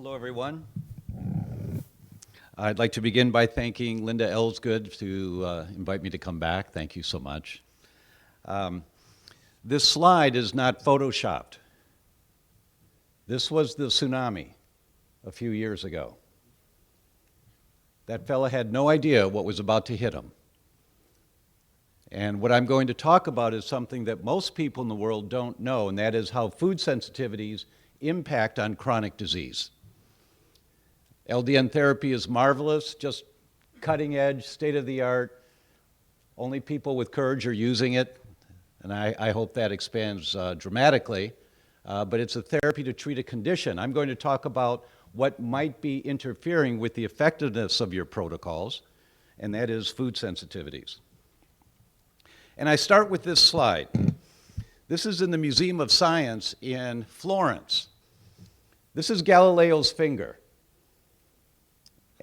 Hello, everyone. I'd like to begin by thanking Linda Ellsgood to invite me to come back. Thank you so much. This slide is not photoshopped. This was the tsunami a few years ago. That fella had no idea what was about to hit him. And what I'm going to talk about is something that most people in the world don't know, and that is how food sensitivities impact on chronic disease. LDN therapy is marvelous, just cutting edge, state of the art. Only people with courage are using it, and I hope that expands dramatically. But it's a therapy to treat a condition. I'm going to talk about what might be interfering with the effectiveness of your protocols, and that is food sensitivities. And I start with this slide. This is in the Museum of Science in Florence. This is Galileo's finger.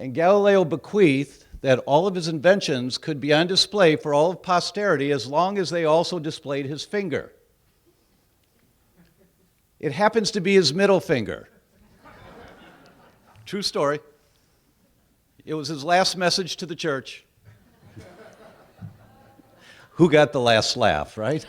And Galileo bequeathed that all of his inventions could be on display for all of posterity as long as they also displayed his finger. It happens to be his middle finger. True story. It was his last message to the church. Who got the last laugh, right?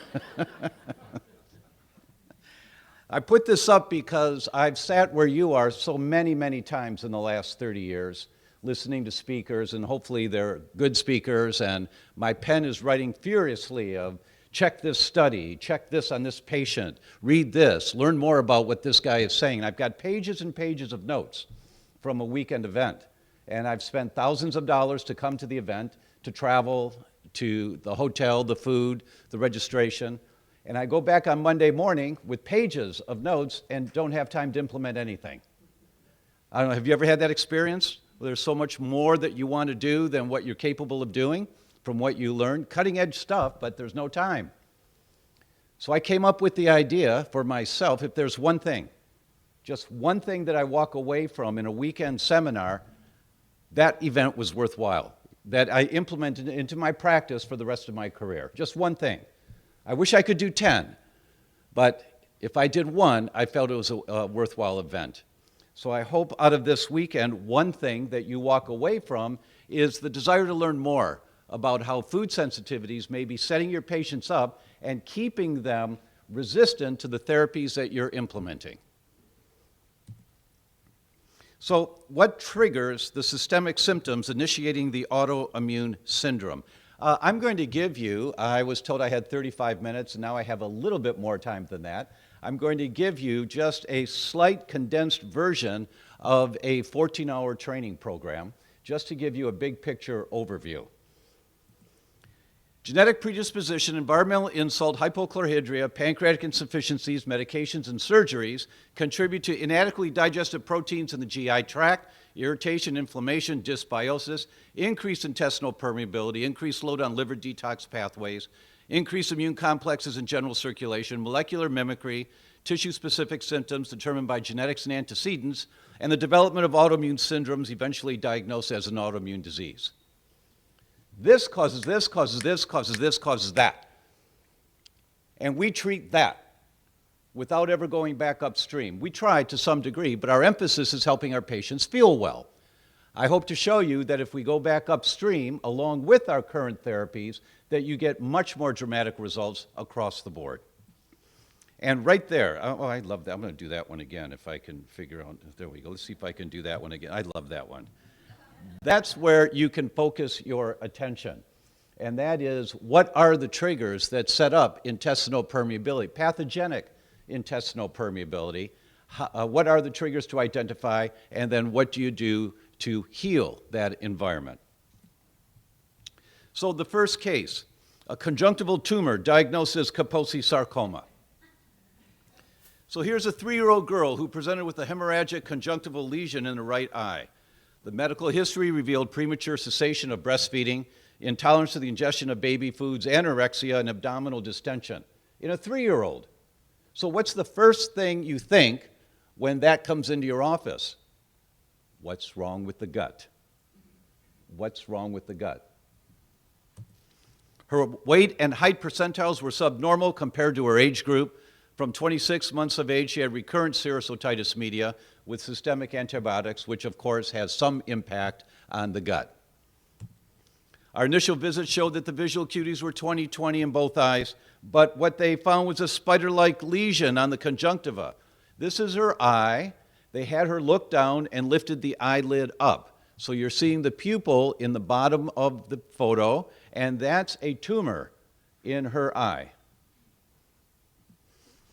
I put this up because I've sat where you are so many, many times in the last 30 years, listening to speakers, and hopefully they're good speakers, and my pen is writing furiously of check this study, check this on this patient, read this, learn more about what this guy is saying. And I've got pages and pages of notes from a weekend event, and I've spent thousands of dollars to come to the event, to travel, to the hotel, the food, the registration, and I go back on Monday morning with pages of notes and don't have time to implement anything. I don't know, have you ever had that experience? There's so much more that you want to do than what you're capable of doing from what you learned. Cutting edge stuff, but there's no time. So I came up with the idea for myself, if there's one thing, just one thing that I walk away from in a weekend seminar, that event was worthwhile, that I implemented into my practice for the rest of my career. Just one thing. I wish I could do 10, but if I did one, I felt it was a worthwhile event. So I hope out of this weekend, one thing that you walk away from is the desire to learn more about how food sensitivities may be setting your patients up and keeping them resistant to the therapies that you're implementing. So what triggers the systemic symptoms initiating the autoimmune syndrome? I'm going to give you, I was told I had 35 minutes, and now I have a little bit more time than that. I'm going to give you just a slight condensed version of a 14-hour training program, just to give you a big picture overview. Genetic predisposition, environmental insult, hypochlorhydria, pancreatic insufficiencies, medications, and surgeries contribute to inadequately digested proteins in the GI tract, irritation, inflammation, dysbiosis, increased intestinal permeability, increased load on liver detox pathways, increased immune complexes in general circulation, molecular mimicry, tissue-specific symptoms determined by genetics and antecedents, and the development of autoimmune syndromes eventually diagnosed as an autoimmune disease. This causes this, causes this, causes this, causes that. And we treat that without ever going back upstream. We try to some degree, but our emphasis is helping our patients feel well. I hope to show you that if we go back upstream, along with our current therapies, that you get much more dramatic results across the board. And right there, oh, I love that. I'm going to do that one again if I can figure out. There we go. Let's see if I can do that one again. I love that one. That's where you can focus your attention. And that is, what are the triggers that set up intestinal permeability, pathogenic intestinal permeability? What are the triggers to identify? And then what do you do to heal that environment? So the first case, a conjunctival tumor diagnosed as Kaposisarcoma. So here's a 3-year-old girl who presented with a hemorrhagic conjunctival lesion in the right eye. The medical history revealed premature cessation of breastfeeding, intolerance to the ingestion of baby foods, anorexia, and abdominal distension in a 3-year-old. So what's the first thing you think when that comes into your office? What's wrong with the gut? What's wrong with the gut? Her weight and height percentiles were subnormal compared to her age group. From 26 months of age, she had recurrent serous otitis media with systemic antibiotics, which of course has some impact on the gut. Our initial visit showed that the visual acuities were 20/20 in both eyes, but what they found was a spider-like lesion on the conjunctiva. This is her eye. They had her look down and lifted the eyelid up. So you're seeing the pupil in the bottom of the photo, and that's a tumor in her eye.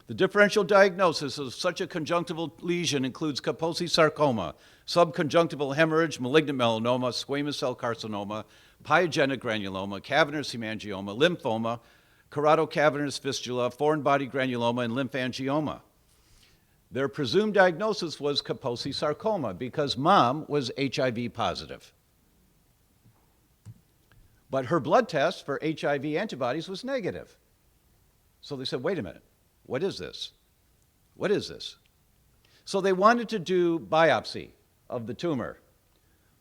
The differential diagnosis of such a conjunctival lesion includes Kaposisarcoma, subconjunctival hemorrhage, malignant melanoma, squamous cell carcinoma, pyogenic granuloma, cavernous hemangioma, lymphoma, keratoCavernous fistula, foreign body granuloma, and lymphangioma. Their presumed diagnosis was Kaposisarcoma because mom was HIV positive. But her blood test for HIV antibodies was negative. So they said, wait a minute, what is this? What is this? So they wanted to do biopsy of the tumor.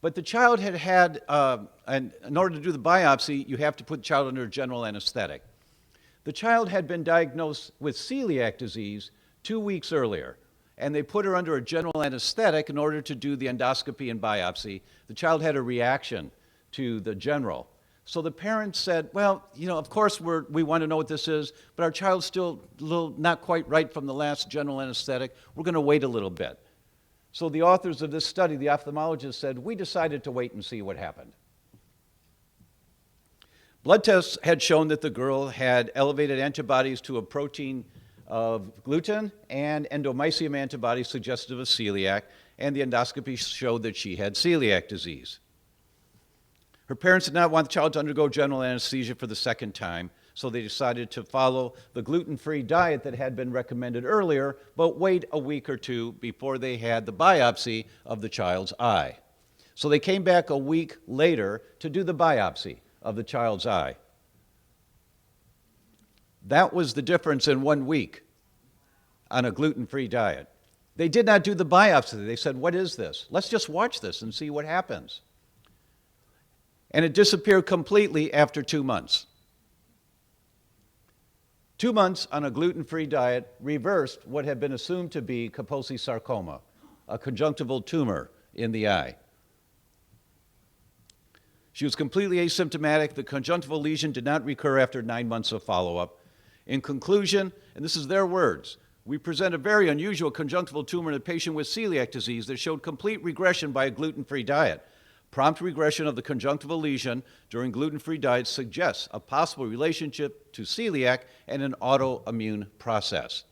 But the child had, and in order to do the biopsy, you have to put the child under general anesthetic. The child had been diagnosed with celiac disease 2 weeks earlier, and they put her under a general anesthetic in order to do the endoscopy and biopsy. The child had a reaction to the general. So the parents said, well, of course we want to know what this is, but our child's still a little not quite right from the last general anesthetic. We're going to wait a little bit. So the authors of this study, the ophthalmologists, said, we decided to wait and see what happened. Blood tests had shown that the girl had elevated antibodies to a protein of gluten and endomysium antibodies suggestive of celiac, and the endoscopy showed that she had celiac disease. Her parents did not want the child to undergo general anesthesia for the second time, so they decided to follow the gluten-free diet that had been recommended earlier, but wait a week or two before they had the biopsy of the child's eye. So they came back a week later to do the biopsy of the child's eye. That was the difference in 1 week on a gluten-free diet. They did not do the biopsy. They said, what is this? Let's just watch this and see what happens. And it disappeared completely after 2 months. 2 months on a gluten-free diet reversed what had been assumed to be Kaposisarcoma, a conjunctival tumor in the eye. She was completely asymptomatic. The conjunctival lesion did not recur after 9 months of follow-up. In conclusion, and this is their words, we present a very unusual conjunctival tumor in a patient with celiac disease that showed complete regression by a gluten-free diet. Prompt regression of the conjunctival lesion during gluten-free diets suggests a possible relationship to celiac and an autoimmune process.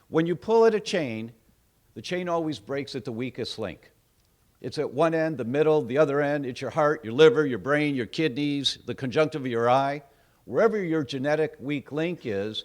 When you pull at a chain, the chain always breaks at the weakest link. It's at one end, the middle, the other end. It's your heart, your liver, your brain, your kidneys, the conjunctiva of your eye. Wherever your genetic weak link is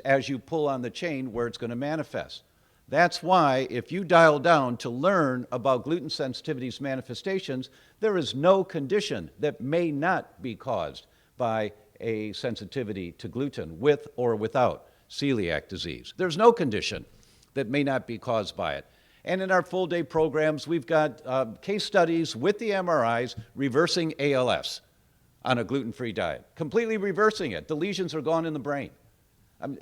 as you pull on the chain where it's going to manifest. That's why if you dial down to learn about gluten sensitivity's manifestations, there is no condition that may not be caused by a sensitivity to gluten with or without celiac disease. There's no condition that may not be caused by it. And in our full-day programs, we've got case studies with the MRIs reversing ALS on a gluten-free diet, completely reversing it. The lesions are gone in the brain. I mean,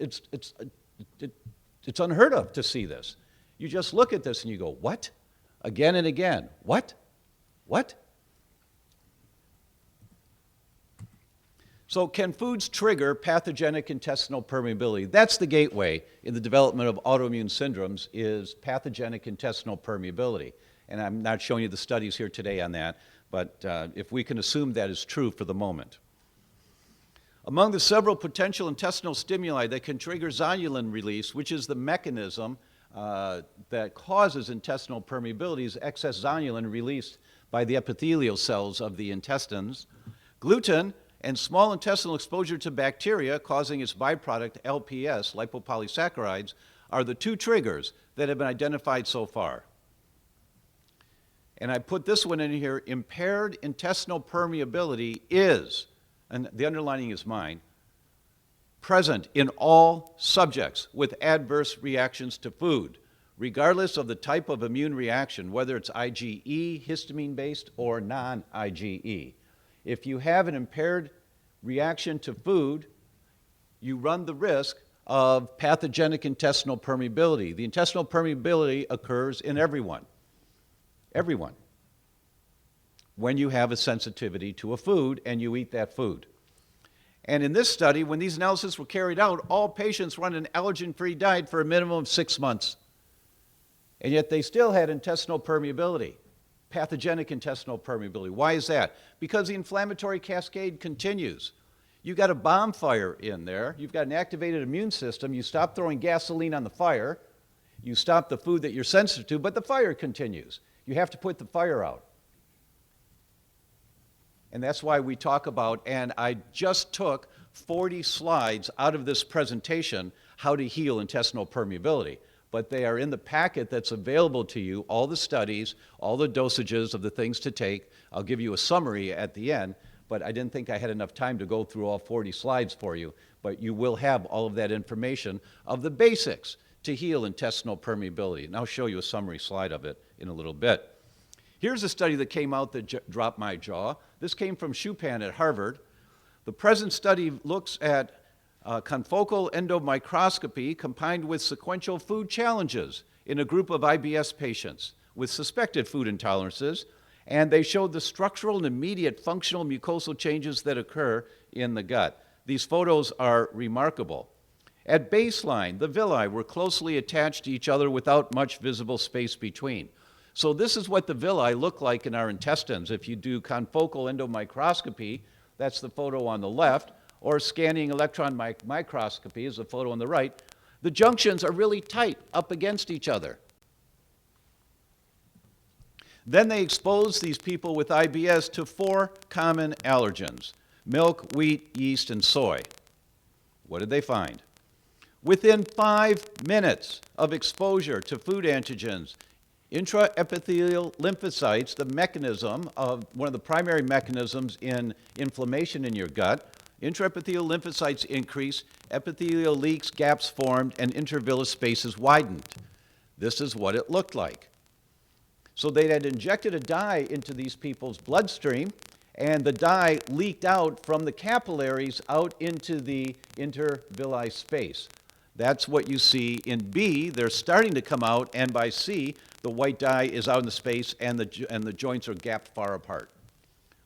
it's unheard of to see this. You just look at this and you go, what? Again and again. What? What? So can foods trigger pathogenic intestinal permeability? That's the gateway in the development of autoimmune syndromes is pathogenic intestinal permeability. And I'm not showing you the studies here today on that, but if we can assume that is true for the moment. Among the several potential intestinal stimuli that can trigger zonulin release, which is the mechanism that causes intestinal permeability, is excess zonulin released by the epithelial cells of the intestines. Gluten and small intestinal exposure to bacteria causing its byproduct LPS, lipopolysaccharides, are the two triggers that have been identified so far. And I put this one in here, impaired intestinal permeability is, and the underlining is mine, present in all subjects with adverse reactions to food, regardless of the type of immune reaction, whether it's IgE, histamine-based, or non-IgE. If you have an impaired reaction to food, you run the risk of pathogenic intestinal permeability. The intestinal permeability occurs in everyone. Everyone. When you have a sensitivity to a food and you eat that food. And in this study, when these analyses were carried out, all patients were on an allergen-free diet for a minimum of 6 months. And yet they still had intestinal permeability, pathogenic intestinal permeability. Why is that? Because the inflammatory cascade continues. You've got a bonfire in there. You've got an activated immune system. You stop throwing gasoline on the fire. You stop the food that you're sensitive to, but the fire continues. You have to put the fire out. And that's why we talk about, and I just took 40 slides out of this presentation, how to heal intestinal permeability. But they are in the packet that's available to you, all the studies, all the dosages of the things to take. I'll give you a summary at the end, but I didn't think I had enough time to go through all 40 slides for you. But you will have all of that information of the basics to heal intestinal permeability. And I'll show you a summary slide of it in a little bit. Here's a study that came out that dropped my jaw. This came from Chupin at Harvard. The present study looks at confocal endomicroscopy combined with sequential food challenges in a group of IBS patients with suspected food intolerances, and they showed the structural and immediate functional mucosal changes that occur in the gut. These photos are remarkable. At baseline, the villi were closely attached to each other without much visible space between. So this is what the villi look like in our intestines. If you do confocal endomicroscopy, that's the photo on the left, or scanning electron microscopy is the photo on the right, the junctions are really tight up against each other. Then they exposed these people with IBS to 4 common allergens: milk, wheat, yeast, and soy. What did they find? Within 5 minutes of exposure to food antigens, intraepithelial lymphocytes, the mechanism of one of the primary mechanisms in inflammation in your gut, intraepithelial lymphocytes increase, epithelial leaks, gaps formed, and intervillous spaces widened. This is what it looked like. So they had injected a dye into these people's bloodstream, and the dye leaked out from the capillaries out into the intervilli space. That's what you see in B. They're starting to come out, and by C, the white dye is out in the space, and the joints are gapped far apart.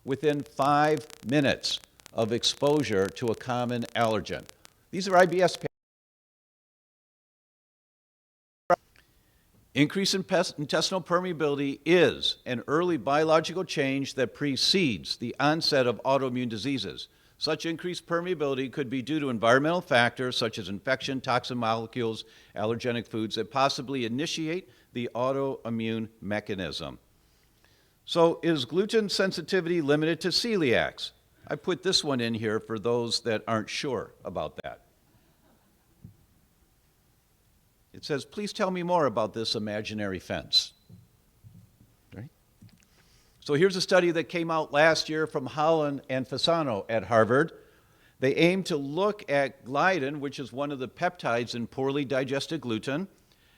Within 5 minutes of exposure to a common allergen. These are IBS patients. Increase in intestinal permeability is an early biological change that precedes the onset of autoimmune diseases. Such increased permeability could be due to environmental factors such as infection, toxin molecules, allergenic foods that possibly initiate the autoimmune mechanism. So is gluten sensitivity limited to celiacs? I put this one in here for those that aren't sure about that. It says, please tell me more about this imaginary fence. Right? So here's a study that came out last year from Holland and Fasano at Harvard. They aim to look at gliadin, which is one of the peptides in poorly digested gluten,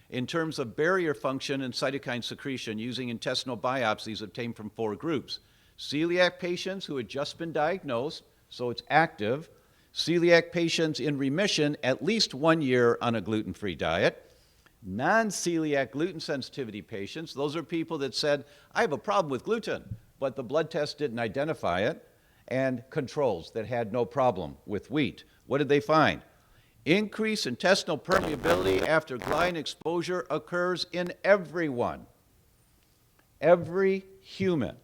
in terms of barrier function and cytokine secretion using intestinal biopsies obtained from 4 groups. Celiac patients who had just been diagnosed, so it's active. Celiac patients in remission at least 1 year on a gluten-free diet. Non-celiac gluten sensitivity patients, those are people that said, I have a problem with gluten, but the blood test didn't identify it. And controls that had no problem with wheat. What did they find? Increased intestinal permeability after gliadin exposure occurs in everyone. Every human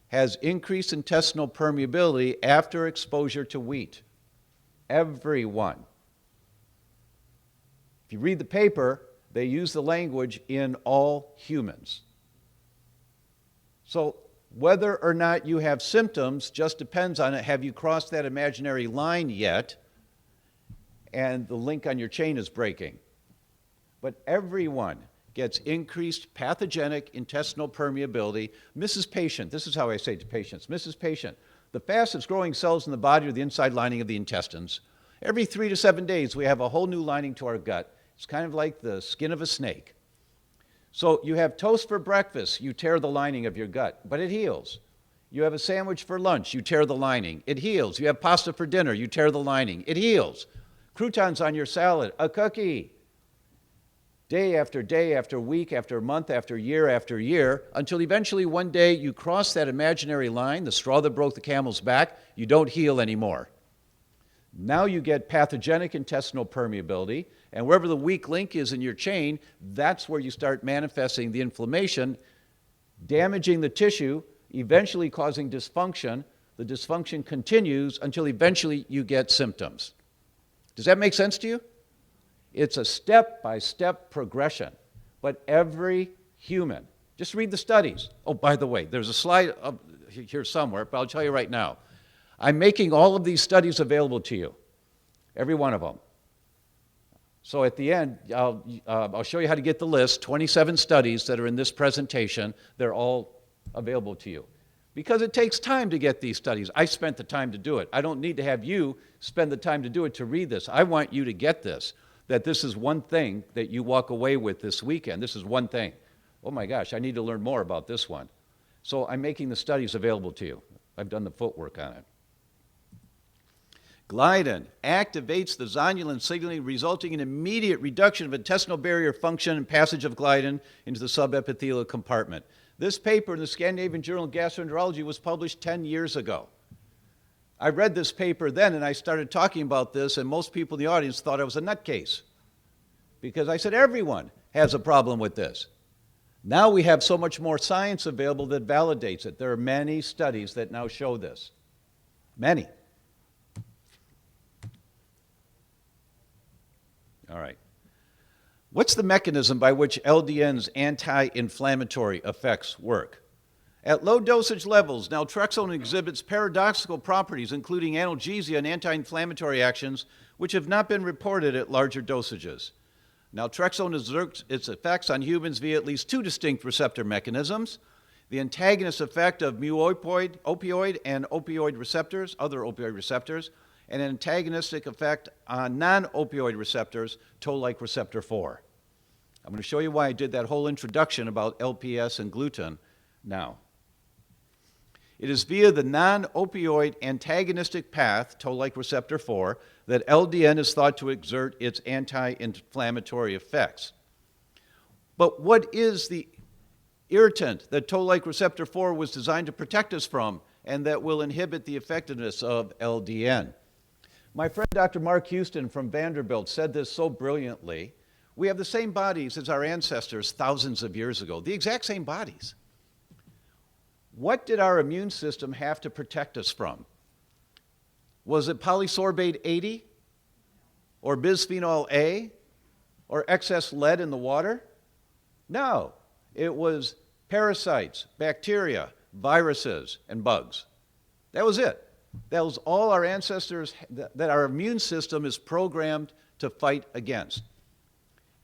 has increased intestinal permeability after exposure to wheat. Everyone. If you read the paper, they use the language in all humans. So whether or not you have symptoms just depends on it. Have you crossed that imaginary line yet? And the link on your chain is breaking. But everyone gets increased pathogenic intestinal permeability. Mrs. Patient, this is how I say to patients, Mrs. Patient, the fastest growing cells in the body are the inside lining of the intestines. Every 3 to 7 days, we have a whole new lining to our gut. It's kind of like the skin of a snake. So you have toast for breakfast, you tear the lining of your gut, but it heals. You have a sandwich for lunch, you tear the lining, it heals. You have pasta for dinner, you tear the lining, it heals. croutons on your salad, a cookie. Day after week, after month, after year, until eventually one day you cross that imaginary line, the straw that broke the camel's back, you don't heal anymore. Now you get pathogenic intestinal permeability, and wherever the weak link is in your chain, that's where you start manifesting the inflammation, damaging the tissue, eventually causing dysfunction. The dysfunction continues until eventually you get symptoms. Does that make sense to you? It's a step-by-step progression, but every human, just read the studies. Oh, by the way, there's a slide up here somewhere, but I'll tell you right now. I'm making all of these studies available to you, every one of them. So at the end, I'll show you how to get the list, 27 studies that are in this presentation. They're all available to you. Because it takes time to get these studies. I spent the time to do it. I don't need to have you spend the time to do it to read this. I want you to get this, that this is one thing that you walk away with this weekend. This is one thing. Oh my gosh, I need to learn more about this one. So I'm making the studies available to you. I've done the footwork on it. Gliadin activates the zonulin signaling, resulting in immediate reduction of intestinal barrier function and passage of gliadin into the subepithelial compartment. This paper in the Scandinavian Journal of Gastroenterology was published 10 years ago. I read this paper then, and I started talking about this, and most people in the audience thought I was a nutcase, because I said everyone has a problem with this. Now we have so much more science available that validates it. There are many studies that now show this. Many. All right. What's the mechanism by which LDN's anti-inflammatory effects work? At low dosage levels, naltrexone exhibits paradoxical properties, including analgesia and anti-inflammatory actions, which have not been reported at larger dosages. Naltrexone exerts its effects on humans via at least two distinct receptor mechanisms: the antagonist effect of opioid and opioid receptors, other opioid receptors, and an antagonistic effect on non-opioid receptors, Tolllike receptor 4. I'm going to show you why I did that whole introduction about LPS and gluten now. It is via the non-opioid antagonistic path, Tolllike receptor 4, that LDN is thought to exert its anti-inflammatory effects. But what is the irritant that Tolllike receptor 4 was designed to protect us from and that will inhibit the effectiveness of LDN? My friend Dr. Mark Houston from Vanderbilt said this so brilliantly. We have the same bodies as our ancestors thousands of years ago, the exact same bodies. What did our immune system have to protect us from? Was it polysorbate 80? Or bisphenol A? Or excess lead in the water? No, it was parasites, bacteria, viruses, and bugs. That was it. That was all our ancestors, that our immune system is programmed to fight against.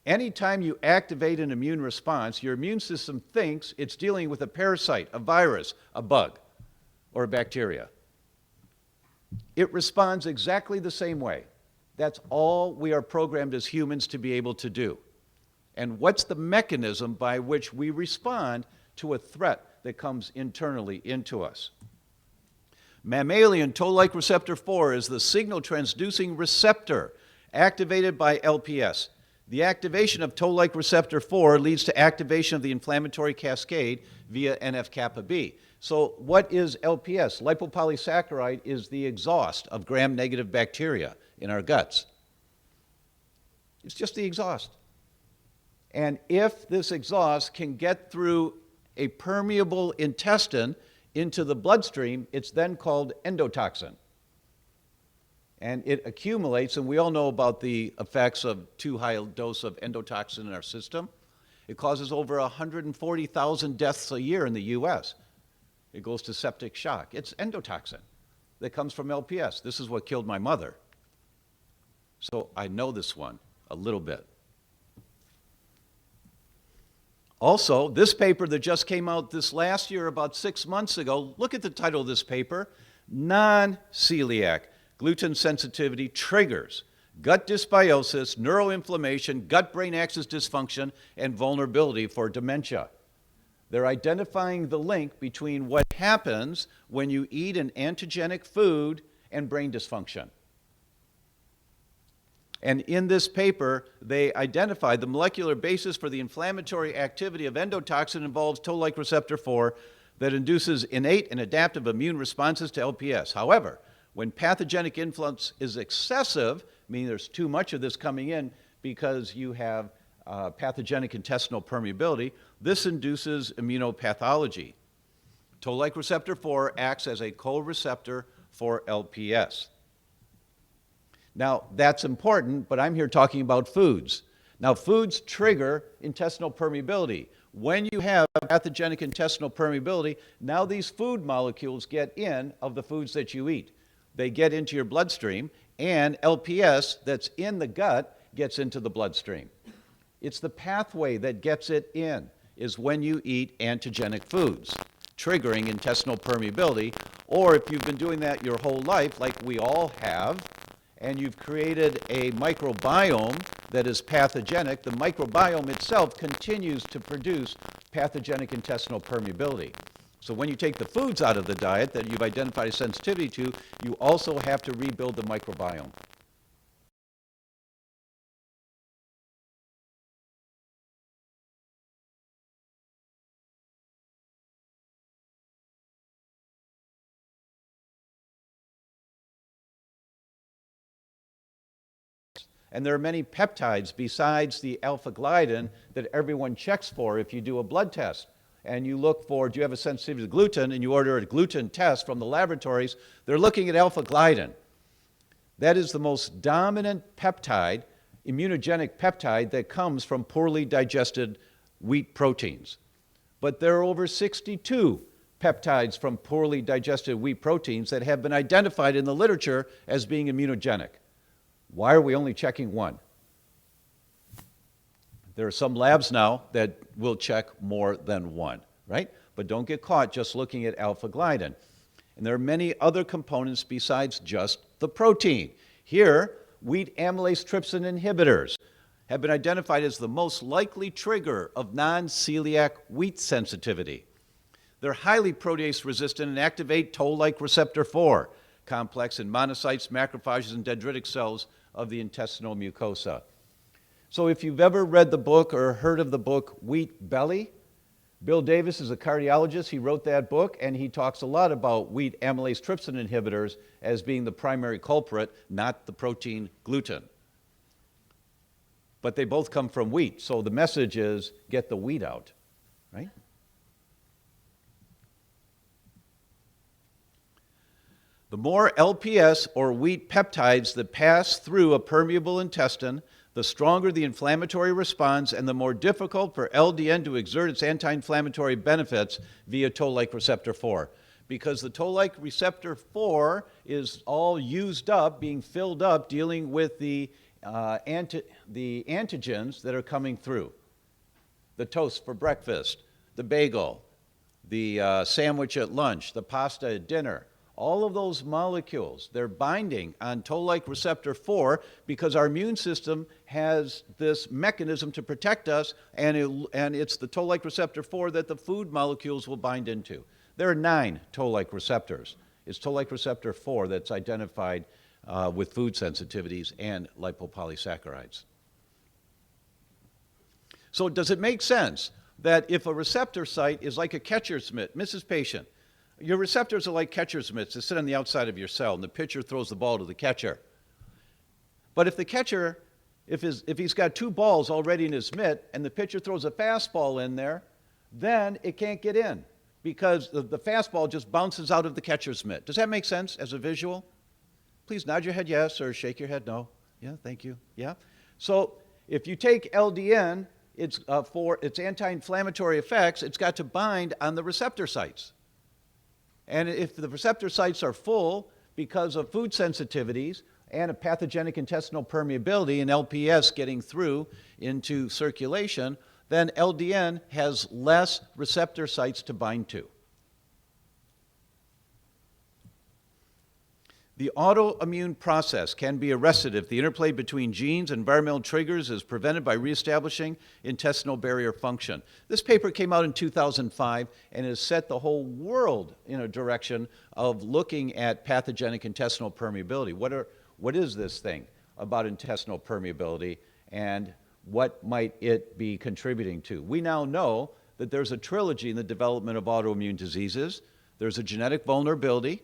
Anytime you activate an immune response, your immune system thinks it's dealing with a parasite, a virus, a bug, or a bacteria. It responds exactly the same way. That's all we are programmed as humans to be able to do. And what's the mechanism by which we respond to a threat that comes internally into us? Mammalian Tolllike receptor 4 is the signal transducing receptor activated by LPS. The activation of Tolllike receptor 4 leads to activation of the inflammatory cascade via NF-kappa B. So what is LPS? Lipopolysaccharide is the exhaust of gram-negative bacteria in our guts. It's just the exhaust. And if this exhaust can get through a permeable intestine into the bloodstream, it's then called endotoxin. And it accumulates, and we all know about the effects of too high a dose of endotoxin in our system. It causes over 140,000 deaths a year in the US. It goes to septic shock. It's endotoxin that comes from LPS. This is what killed my mother. So I know this one a little bit. Also, this paper that just came out this last year, about 6 months ago, look at the title of this paper: Non-Celiac Gluten Sensitivity Triggers Gut Dysbiosis, Neuroinflammation, Gut-Brain Axis Dysfunction, and Vulnerability for Dementia. They're identifying the link between what happens when you eat an antigenic food and brain dysfunction. And in this paper, they identified the molecular basis for the inflammatory activity of endotoxin involves Toll-like receptor 4 that induces innate and adaptive immune responses to LPS. However, when pathogenic influence is excessive, meaning there's too much of this coming in because you have pathogenic intestinal permeability, this induces immunopathology. Toll-like receptor 4 acts as a co-receptor for LPS. Now, that's important, but I'm here talking about foods. Now, foods trigger intestinal permeability. When you have pathogenic intestinal permeability, now these food molecules get in of the foods that you eat. They get into your bloodstream, and LPS that's in the gut gets into the bloodstream. It's the pathway that gets it in, is when you eat antigenic foods, triggering intestinal permeability, or if you've been doing that your whole life, like we all have, and you've created a microbiome that is pathogenic, the microbiome itself continues to produce pathogenic intestinal permeability. So when you take the foods out of the diet that you've identified a sensitivity to, you also have to rebuild the microbiome. And there are many peptides besides the alpha-gliadin that everyone checks for if you do a blood test. And you look for, do you have a sensitivity to gluten, and you order a gluten test from the laboratories, they're looking at alpha-gliadin. That is the most dominant peptide, immunogenic peptide, that comes from poorly digested wheat proteins. But there are over 62 peptides from poorly digested wheat proteins that have been identified in the literature as being immunogenic. Why are we only checking one? There are some labs now that will check more than one, right? But don't get caught just looking at alpha-gliadin. And there are many other components besides just the protein. Here, wheat amylase trypsin inhibitors have been identified as the most likely trigger of non-celiac wheat sensitivity. They're highly protease resistant and activate Toll-like receptor 4 complex in monocytes, macrophages, and dendritic cells of the intestinal mucosa. So if you've ever read the book or heard of the book Wheat Belly, Bill Davis is a cardiologist. He wrote that book, and he talks a lot about wheat amylase trypsin inhibitors as being the primary culprit, not the protein gluten. But they both come from wheat, so the message is get the wheat out, right? The more LPS or wheat peptides that pass through a permeable intestine, the stronger the inflammatory response and the more difficult for LDN to exert its anti-inflammatory benefits via Toll-like receptor 4. Because the Toll-like receptor 4 is all used up, being filled up, dealing with the antigens that are coming through. The toast for breakfast, the bagel, the sandwich at lunch, the pasta at dinner. All of those molecules, they're binding on Toll-like receptor 4 because our immune system has this mechanism to protect us, and it's the Toll-like receptor 4 that the food molecules will bind into. There are 9 Toll-like receptors. It's Toll-like receptor 4 that's identified with food sensitivities and lipopolysaccharides. So does it make sense that if a receptor site is like a catcher's mitt, Mrs. Patient, your receptors are like catcher's mitts that sit on the outside of your cell, and the pitcher throws the ball to the catcher. But if the catcher, if he's got 2 balls already in his mitt, and the pitcher throws a fastball in there, then it can't get in because the fastball just bounces out of the catcher's mitt. Does that make sense as a visual? Please nod your head yes or shake your head no. Yeah, thank you. Yeah. So if you take LDN, it's for its anti-inflammatory effects, it's got to bind on the receptor sites. And if the receptor sites are full because of food sensitivities and a pathogenic intestinal permeability and LPS getting through into circulation, then LDN has less receptor sites to bind to. The autoimmune process can be arrested if the interplay between genes and environmental triggers is prevented by reestablishing intestinal barrier function. This paper came out in 2005 and has set the whole world in a direction of looking at pathogenic intestinal permeability. What is this thing? about intestinal permeability and what might it be contributing to. We now know that there's a trilogy in the development of autoimmune diseases. There's a genetic vulnerability,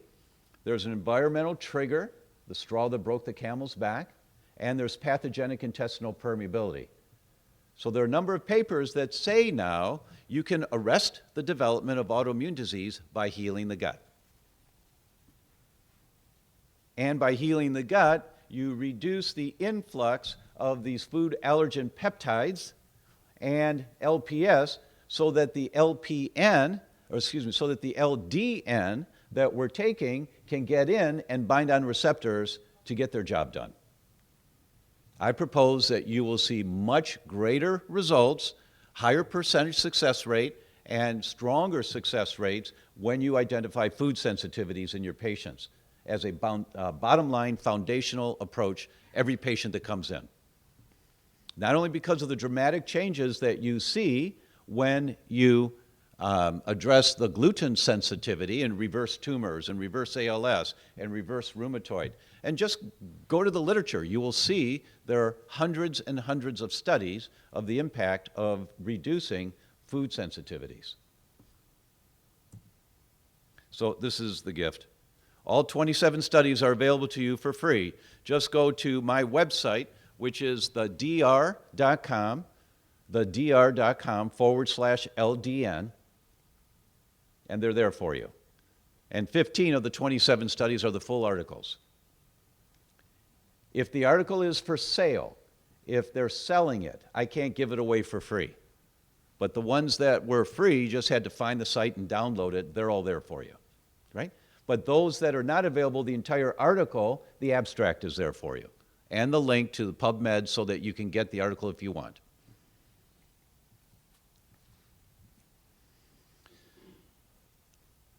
there's an environmental trigger, the straw that broke the camel's back, and there's pathogenic intestinal permeability. So there are a number of papers that say now you can arrest the development of autoimmune disease by healing the gut. And by healing the gut, you reduce the influx of these food allergen peptides and LPS so that the LDN that we're taking can get in and bind on receptors to get their job done. I propose that you will see much greater results, higher percentage success rate, and stronger success rates when you identify food sensitivities in your patients as a bottom line foundational approach every patient that comes in. Not only because of the dramatic changes that you see when you address the gluten sensitivity and reverse tumors and reverse ALS and reverse rheumatoid. And just go to the literature. You will see there are hundreds and hundreds of studies of the impact of reducing food sensitivities. So this is the gift. All 27 studies are available to you for free. Just go to my website, which is theDr.com, theDr.com/LDN, and they're there for you. And 15 of the 27 studies are the full articles. If the article is for sale, if they're selling it, I can't give it away for free. But the ones that were free, you just had to find the site and download it. They're all there for you, right? But those that are not available, the entire article, the abstract is there for you, and the link to the PubMed so that you can get the article if you want.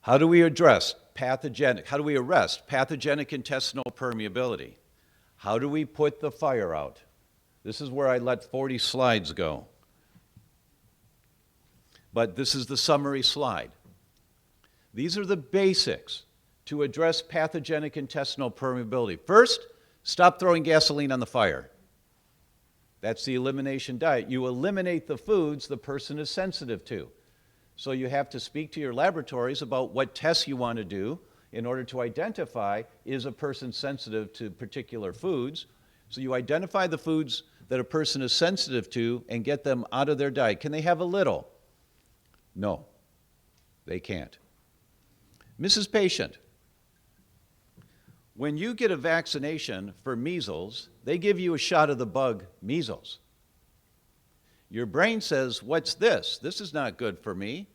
How do we arrest pathogenic intestinal permeability? How do we put the fire out? This is where I let 40 slides go. But this is the summary slide. These are the basics to address pathogenic intestinal permeability. First, stop throwing gasoline on the fire. That's the elimination diet. You eliminate the foods the person is sensitive to. So you have to speak to your laboratories about what tests you want to do in order to identify, is a person sensitive to particular foods? So you identify the foods that a person is sensitive to and get them out of their diet. Can they have a little? No, they can't. Mrs. Patient, when you get a vaccination for measles, they give you a shot of the bug measles. Your brain says, what's this? This is not good for me.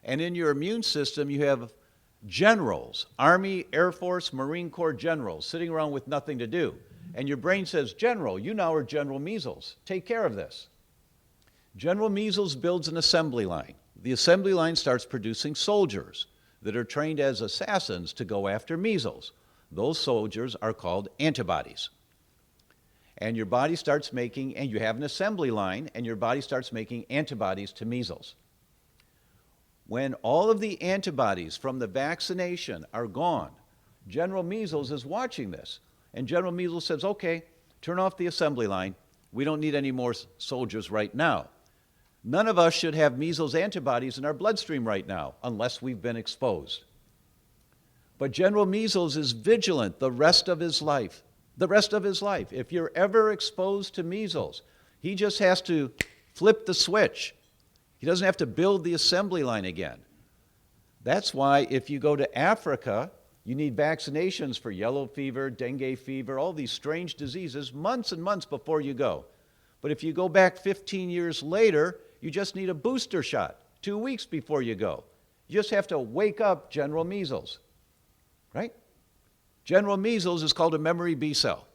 And in your immune system, you have generals, Army, Air Force, Marine Corps generals sitting around with nothing to do. And your brain says, General, you now are General Measles. Take care of this. General Measles builds an assembly line. The assembly line starts producing soldiers that are trained as assassins to go after measles. Those soldiers are called antibodies. And your body starts making, and you have an assembly line, and your body starts making antibodies to measles. When all of the antibodies from the vaccination are gone, General Measles is watching this. And General Measles says, okay, turn off the assembly line. We don't need any more soldiers right now. None of us should have measles antibodies in our bloodstream right now, unless we've been exposed. But General Measles is vigilant the rest of his life. The rest of his life. If you're ever exposed to measles, he just has to flip the switch. He doesn't have to build the assembly line again. That's why if you go to Africa, you need vaccinations for yellow fever, dengue fever, all these strange diseases months and months before you go. But if you go back 15 years later, you just need a booster shot 2 weeks before you go. You just have to wake up General Measles, right? General Measles is called a memory B cell.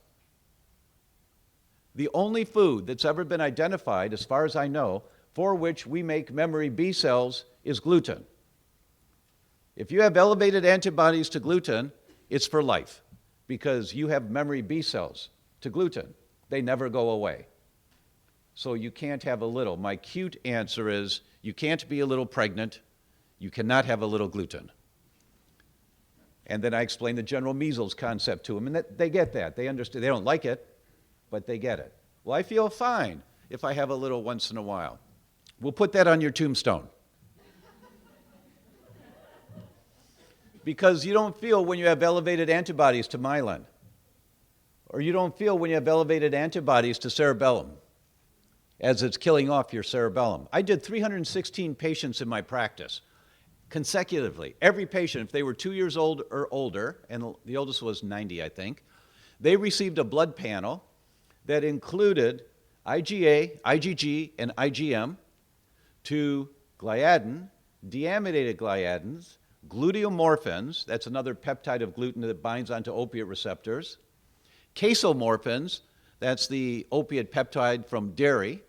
The only food that's ever been identified, as far as I know, for which we make memory B cells is gluten. If you have elevated antibodies to gluten, it's for life because you have memory B cells to gluten. They never go away. So you can't have a little. My cute answer is you can't be a little pregnant. You cannot have a little gluten. And then I explain the General Measles concept to them, and they get that. They understand. They don't like it, but they get it. Well, I feel fine if I have a little once in a while. We'll put that on your tombstone. Because you don't feel when you have elevated antibodies to myelin, or you don't feel when you have elevated antibodies to cerebellum, as it's killing off your cerebellum. I did 316 patients in my practice, consecutively. Every patient, if they were 2 years old or older, and the oldest was 90, I think, they received a blood panel that included IgA, IgG, and IgM to gliadin, deamidated gliadins, gluteomorphins, that's another peptide of gluten that binds onto opiate receptors, casomorphins, that's the opiate peptide from dairy,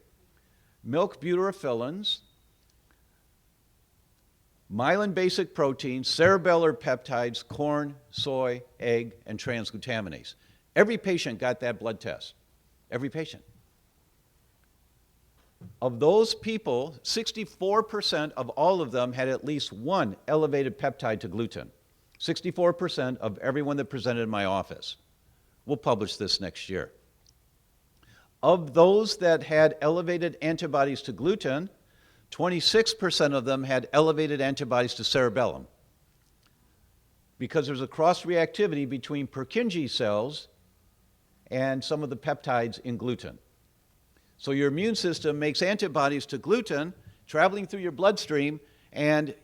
milk butyrophilins, myelin basic proteins, cerebellar peptides, corn, soy, egg, and transglutaminase. Every patient got that blood test. Every patient. Of those people, 64% of all of them had at least one elevated peptide to gluten. 64% of everyone that presented in my office. We'll publish this next year. Of those that had elevated antibodies to gluten, 26% of them had elevated antibodies to cerebellum, because there's a cross-reactivity between Purkinje cells and some of the peptides in gluten. So your immune system makes antibodies to gluten traveling through your bloodstream, and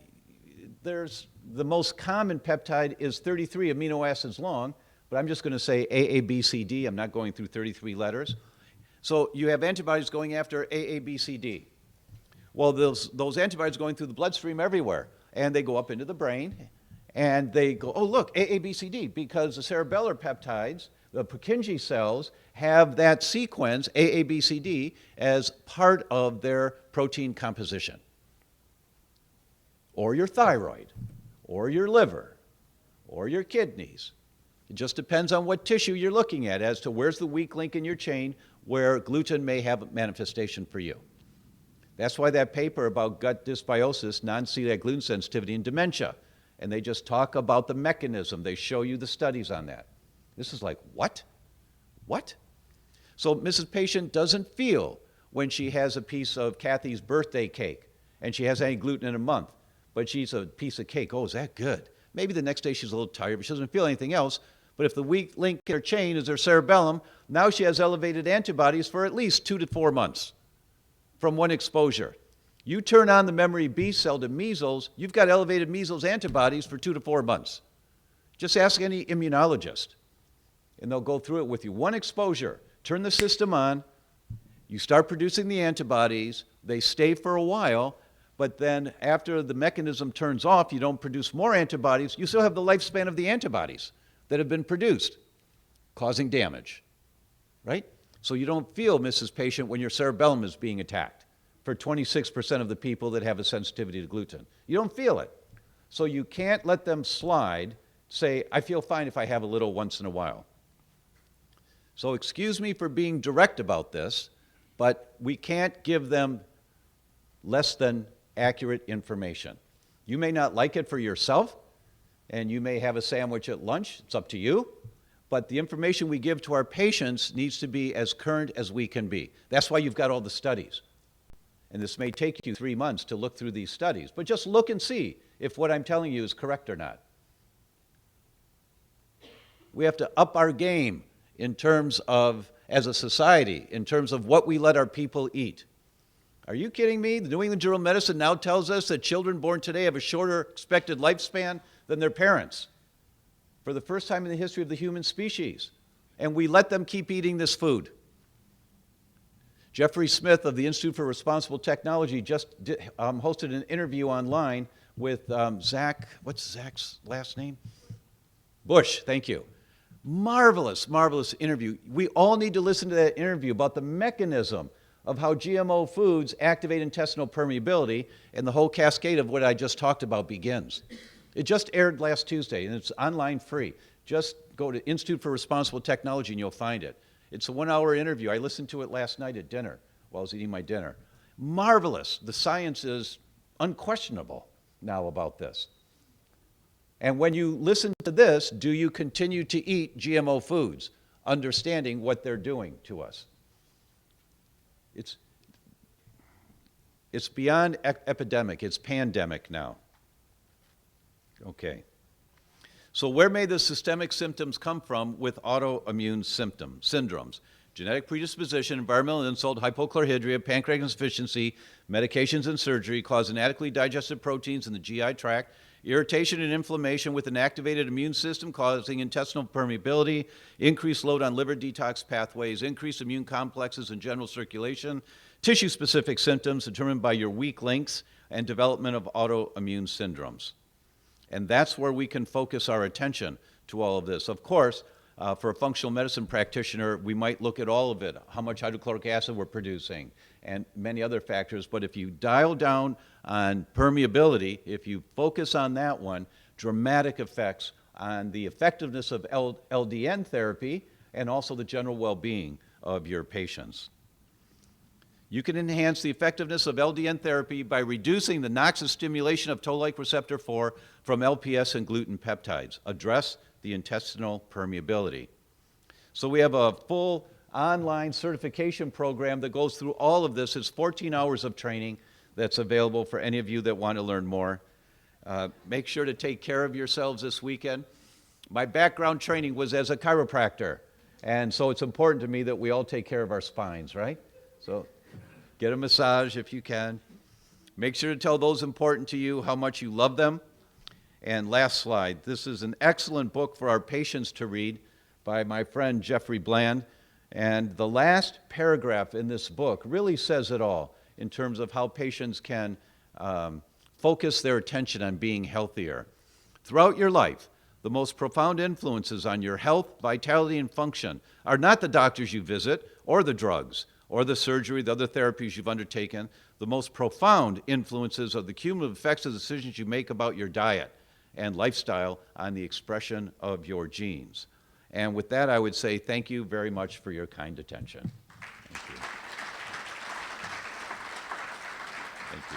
there's the most common peptide is 33 amino acids long, but I'm just going to say AABCD. I'm not going through 33 letters. So you have antibodies going after AABCD. Well, those antibodies going through the bloodstream everywhere, and they go up into the brain, and they go, oh, look, AABCD, because the cerebellar peptides, the Purkinje cells, have that sequence, AABCD, as part of their protein composition. Or your thyroid, or your liver, or your kidneys. It just depends on what tissue you're looking at as to where's the weak link in your chain where gluten may have a manifestation for you. That's why that paper about gut dysbiosis, non-celiac gluten sensitivity, and dementia, and they just talk about the mechanism. They show you the studies on that. This is like, what? What? So Mrs. Patient doesn't feel when she has a piece of Kathy's birthday cake and she hasn't had gluten in a month, but she's a piece of cake. Oh, is that good? Maybe the next day she's a little tired, but she doesn't feel anything else. But if the weak link in her chain is her cerebellum, now she has elevated antibodies for at least 2 to 4 months from one exposure. You turn on the memory B cell to measles, you've got elevated measles antibodies for 2 to 4 months. Just ask any immunologist, and they'll go through it with you. One exposure, turn the system on, you start producing the antibodies, they stay for a while, but then after the mechanism turns off, you don't produce more antibodies, you still have the lifespan of the antibodies that have been produced, causing damage, right? So you don't feel, Mrs. Patient, when your cerebellum is being attacked for 26% of the people that have a sensitivity to gluten. You don't feel it. So you can't let them slide, say, I feel fine if I have a little once in a while. So excuse me for being direct about this, but we can't give them less than accurate information. You may not like it for yourself, and you may have a sandwich at lunch. It's up to you. But the information we give to our patients needs to be as current as we can be. That's why you've got all the studies. And this may take you 3 months to look through these studies, but just look and see if what I'm telling you is correct or not. We have to up our game in terms of, as a society, in terms of what we let our people eat. Are you kidding me? The New England Journal of Medicine now tells us that children born today have a shorter expected lifespan than their parents for the first time in the history of the human species. And we let them keep eating this food. Jeffrey Smith of the Institute for Responsible Technology just hosted an interview online with Zach, what's Zach's last name? Bush, thank you. Marvelous, marvelous interview. We all need to listen to that interview about the mechanism of how GMO foods activate intestinal permeability, and the whole cascade of what I just talked about begins. It just aired last Tuesday, and it's online free. Just go to Institute for Responsible Technology and you'll find it. It's a 1-hour interview. I listened to it last night at dinner while I was eating my dinner. Marvelous. The science is unquestionable now about this. And when you listen to this, do you continue to eat GMO foods? understanding what they're doing to us. It's beyond epidemic, it's pandemic now. Okay. So where may the systemic symptoms come from with autoimmune syndromes? Genetic predisposition, environmental insult, hypochlorhydria, pancreatic insufficiency, medications and surgery cause inadequately digested proteins in the GI tract, irritation and inflammation with an activated immune system causing intestinal permeability, increased load on liver detox pathways, increased immune complexes in general circulation, tissue-specific symptoms determined by your weak links, and development of autoimmune syndromes. And that's where we can focus our attention to all of this. Of course, for a functional medicine practitioner, we might look at all of it, how much hydrochloric acid we're producing, and many other factors. But if you dial down on permeability, if you focus on that one, dramatic effects on the effectiveness of LDN therapy and also the general well-being of your patients. You can enhance the effectiveness of LDN therapy by reducing the noxious stimulation of Tolllike receptor 4 from LPS and gluten peptides. Address the intestinal permeability. So we have a full online certification program that goes through all of this. It's 14 hours of training that's available for any of you that want to learn more. Make sure to take care of yourselves this weekend. My background training was as a chiropractor, and so it's important to me that we all take care of our spines, right? So get a massage if you can. Make sure to tell those important to you how much you love them. And last slide, this is an excellent book for our patients to read by my friend Jeffrey Bland. And the last paragraph in this book really says it all in terms of how patients can focus their attention on being healthier. Throughout your life, the most profound influences on your health, vitality, and function are not the doctors you visit or the drugs or the surgery, the other therapies you've undertaken. The most profound influences are the cumulative effects of the decisions you make about your diet and lifestyle on the expression of your genes. And with that, I would say thank you very much for your kind attention. Thank you. Thank you.